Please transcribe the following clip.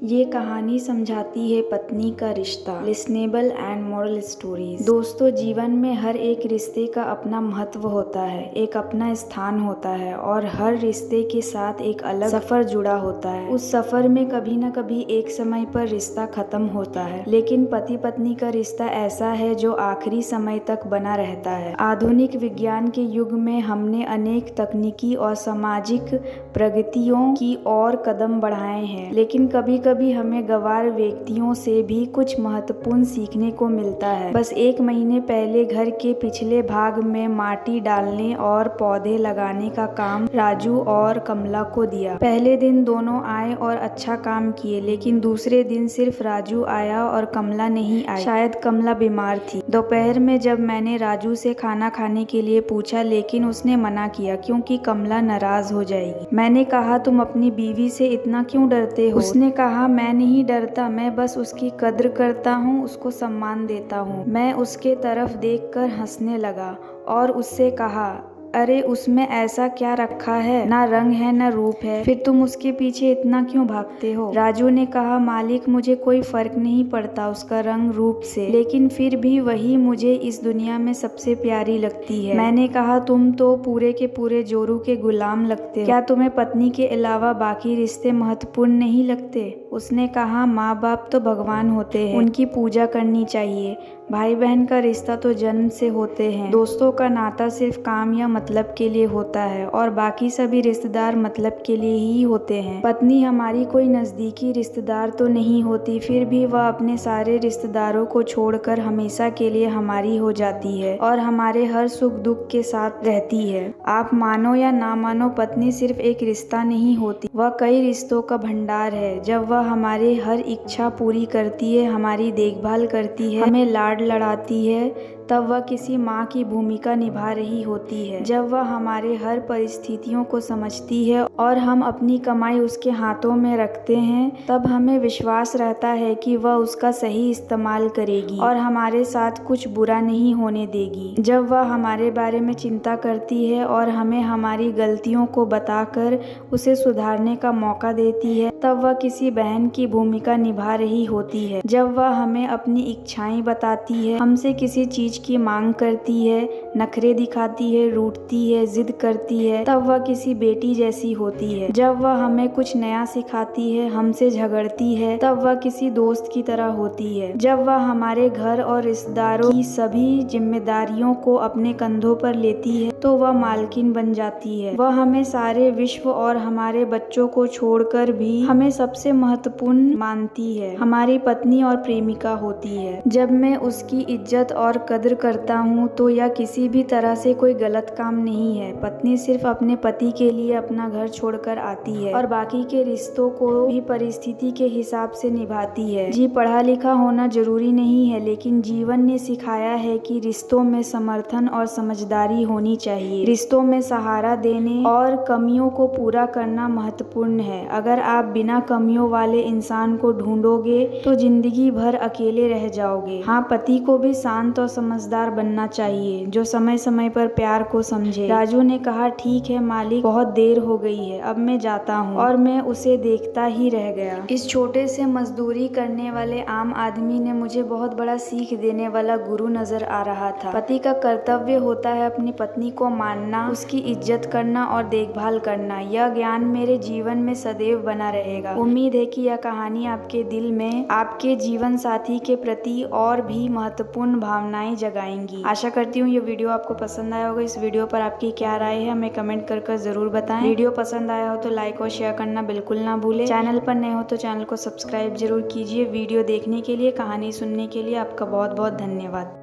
ये कहानी समझाती है पत्नी का रिश्ता। Listenable and moral stories. दोस्तों, जीवन में हर एक रिश्ते का अपना महत्व होता है, एक अपना स्थान होता है और हर रिश्ते के साथ एक अलग सफर जुड़ा होता है। उस सफर में कभी न कभी एक समय पर रिश्ता खत्म होता है, लेकिन पति पत्नी का रिश्ता ऐसा है जो आखिरी समय तक बना रहता है। आधुनिक विज्ञान के युग में हमने अनेक तकनीकी और सामाजिक प्रगतियों की ओर कदम बढ़ाए हैं, लेकिन कभी कभी हमें गंवार व्यक्तियों से भी कुछ महत्वपूर्ण सीखने को मिलता है। बस एक महीने पहले घर के पिछले भाग में माटी डालने और पौधे लगाने का काम राजू और कमला को दिया। पहले दिन दोनों आए और अच्छा काम किए, लेकिन दूसरे दिन सिर्फ राजू आया और कमला नहीं आई। शायद कमला बीमार थी। दोपहर में जब मैंने राजू से खाना खाने के लिए पूछा, लेकिन उसने मना किया क्योंकि कमला नाराज हो जाएगी। मैंने कहा, तुम अपनी बीवी से इतना क्यों डरते हो? उसने कहा, मैं नहीं डरता, मैं बस उसकी कद्र करता हूँ, उसको सम्मान देता हूँ। मैं उसके तरफ देखकर हंसने लगा और उससे कहा, अरे उसमें ऐसा क्या रखा है? ना रंग है ना रूप है, फिर तुम उसके पीछे इतना क्यों भागते हो? राजू ने कहा, मालिक मुझे कोई फर्क नहीं पड़ता उसका रंग रूप से, लेकिन फिर भी वही मुझे इस दुनिया में सबसे प्यारी लगती है। मैंने कहा, तुम तो पूरे के पूरे जोरू के गुलाम लगते हो। क्या तुम्हें पत्नी के अलावा बाकी रिश्ते महत्वपूर्ण नहीं लगते? उसने कहा, माँ बाप तो भगवान होते हैं, उनकी पूजा करनी चाहिए। भाई बहन का रिश्ता तो जन्म से होते हैं। दोस्तों का नाता सिर्फ काम या मतलब के लिए होता है और बाकी सभी रिश्तेदार मतलब के लिए ही होते हैं। पत्नी हमारी कोई नजदीकी रिश्तेदार तो नहीं होती, फिर भी वह अपने सारे रिश्तेदारों को छोड़कर हमेशा के लिए हमारी हो जाती है और हमारे हर सुख दुख के साथ रहती है। आप मानो या ना मानो, पत्नी सिर्फ एक रिश्ता नहीं होती, वह कई रिश्तों का भंडार है। जब वह हमारे हर इच्छा पूरी करती है, हमारी देखभाल करती है, हमें लाड लड़ाती है, तब वह किसी माँ की भूमिका निभा रही होती है। जब वह हमारे हर परिस्थितियों को समझती है और हम अपनी कमाई उसके हाथों में रखते हैं, तब हमें विश्वास रहता है कि वह उसका सही इस्तेमाल करेगी और हमारे साथ कुछ बुरा नहीं होने देगी। जब वह हमारे बारे में चिंता करती है और हमें हमारी गलतियों को बताकर उसे सुधारने का मौका देती है, तब वह किसी बहन की भूमिका निभा रही होती है। जब वह हमें अपनी इच्छाएं बताती है, हमसे किसी चीज की मांग करती है, नखरे दिखाती है, रूठती है, जिद करती है, तब वह किसी बेटी जैसी होती है। जब वह हमें कुछ नया सिखाती है, हमसे झगड़ती है, तब वह किसी दोस्त की तरह होती है। जब वह हमारे घर और रिश्तेदारों की सभी जिम्मेदारियों को अपने कंधों पर लेती है, तो वह मालकिन बन जाती है। वह हमें सारे विश्व और हमारे बच्चों को छोड़कर भी हमें सबसे महत्वपूर्ण मानती है। हमारी पत्नी और प्रेमिका होती है। जब मैं उसकी इज्जत और कद्र करता हूँ तो यह किसी भी तरह से कोई गलत काम नहीं है। पत्नी सिर्फ अपने पति के लिए अपना घर छोड़कर आती है और बाकी के रिश्तों को भी परिस्थिति के हिसाब से निभाती है। जी, पढ़ा लिखा होना जरूरी नहीं है, लेकिन जीवन ने सिखाया है कि रिश्तों में समर्थन और समझदारी होनी चाहिए। रिश्तों में सहारा देने और कमियों को पूरा करना महत्वपूर्ण है। अगर आप बिना कमियों वाले इंसान को ढूंढोगे तो जिंदगी भर अकेले रह जाओगे। हाँ, पति को भी शांत और समझदार बनना चाहिए, जो समय समय पर प्यार को समझे। राजू ने कहा, ठीक है मालिक, बहुत देर हो गई है, अब मैं जाता हूँ। और मैं उसे देखता ही रह गया। इस छोटे से मजदूरी करने वाले आम आदमी ने मुझे बहुत बड़ा सीख देने वाला गुरु नजर आ रहा था। पति का कर्तव्य होता है अपनी पत्नी को मानना, उसकी इज्जत करना और देखभाल करना। यह ज्ञान मेरे जीवन में सदैव बना रहेगा। उम्मीद है कि यह कहानी आपके दिल में आपके जीवन साथी के प्रति और भी महत्वपूर्ण भावनाएं जगाएंगी। आशा करती हूँ ये वीडियो आपको पसंद आया होगा। इस वीडियो पर आपकी क्या राय है हमें कमेंट कर जरूर बताएं। वीडियो पसंद आया हो तो लाइक और शेयर करना बिल्कुल ना भूलें। चैनल पर नए हो तो चैनल को सब्सक्राइब जरूर कीजिए। वीडियो देखने के लिए, कहानी सुनने के लिए आपका बहुत बहुत धन्यवाद।